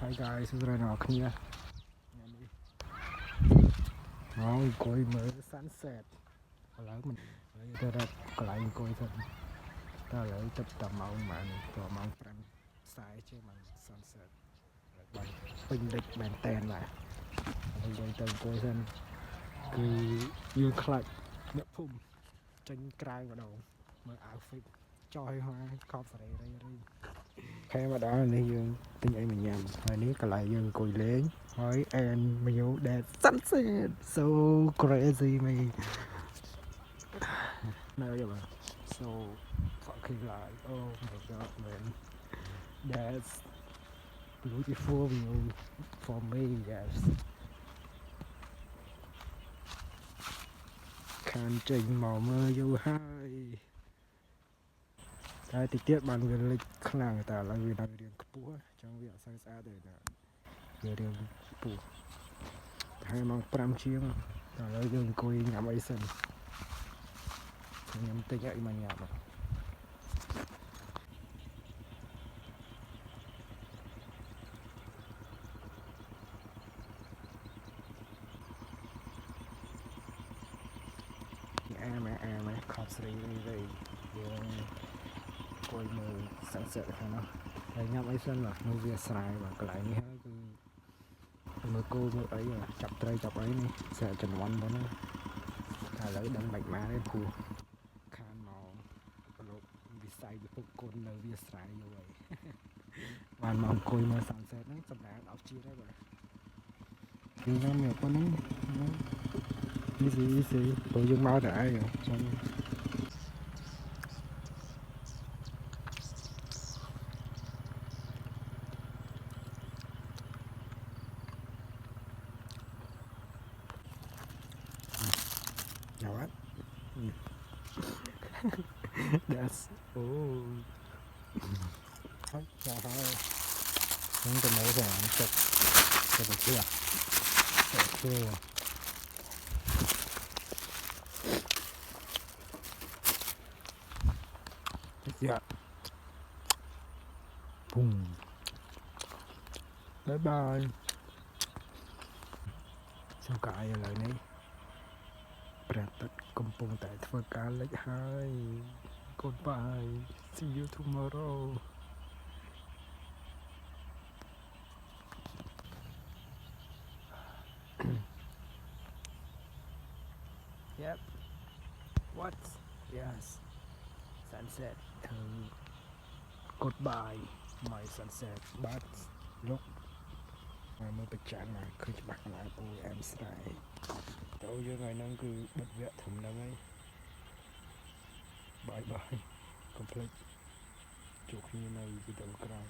Hi guys សួស្តីអ្នកគ្នាមកអង្គុយមើល sunset ឥឡូវមិនទៅរកកន្លែងអង្គុយទៅតែឥឡូវទឹកតែម៉ោងប៉ុន្មានព្រោះម៉ោង5:40ជាងម៉ោង sunset ហើយបានពេញលេចមែនតែនបាទហើយយើងទៅអង្គុយសិនគឺយើងខ្លាចអ្នកភូមិចេញក្រៅម្ដងមើល outfit ចោះឲ្យហោះខប់សេរីរីខែមកដល់នេះយើងទិញអីមកញ៉ាំហើយនេះកន្លែងយើងអង្គុយលេងហើយ and view that sunset so crazy me no yeah man so fucking like oh my god man that's beautiful view for me guys ខានចេញមកមើលយូរហើយតែតិចទៀតបានវាលិចខ្លាំងតែឥឡូវវានៅរៀងខ្ពស់អញ្ចឹងវាអត់សូវស្អាតទេវារៀងខ្ពស់ហើយម៉ោង5ជាងតែឥឡូវយើងអង្គុយញ៉ាំអីសិនខ្ញុំទិញអីមកញ៉ាំអាខប់ស្រីវិញយើងអង្គុយមើល sunset ខាងនោះហើយញ៉ាំអីសិនបាទនៅវាស្រែបាទកន្លែងនេះហើយគឺមើលគោមើលអីចាប់ត្រីចាប់អីនេះស្អាតចំនួនប៉ុណ្ណាតែឥឡូវដឹងមិនបានទេព្រោះខានមកប្រឡូកវិស័យវិភពគុណនៅវាស្រែយូរហើយបានមកអង្គុយមើល sunset ហ្នឹងសម្រាប់អស់ជាតិហើយបាទគឺញ៉ាំមកប៉ុណ្ណឹងeasy ព្រោះយើងមកតែឯងចឹងNow what? That's oh. Thôi, chúng tôi mới rồi chụp được chưa? Được chưa? Dạ. Boom. Bye bye. Sao cãi lại này? ព្រះអាទិត្យកំពុងតែធ្វើការលិចហើយ Goodbye see you tomorrow Yep what yes sunset goodbye my sunset but look មើលបច្ចាស់ណាឃើញច្បាស់កន្លែងពូអែមស្រែទៅយើងថ្ងៃហ្នឹងគឺបិទវគ្គធំហ្នឹងហើយបាយ complete ជួបគ្នានៅវីដេអូក្រោយ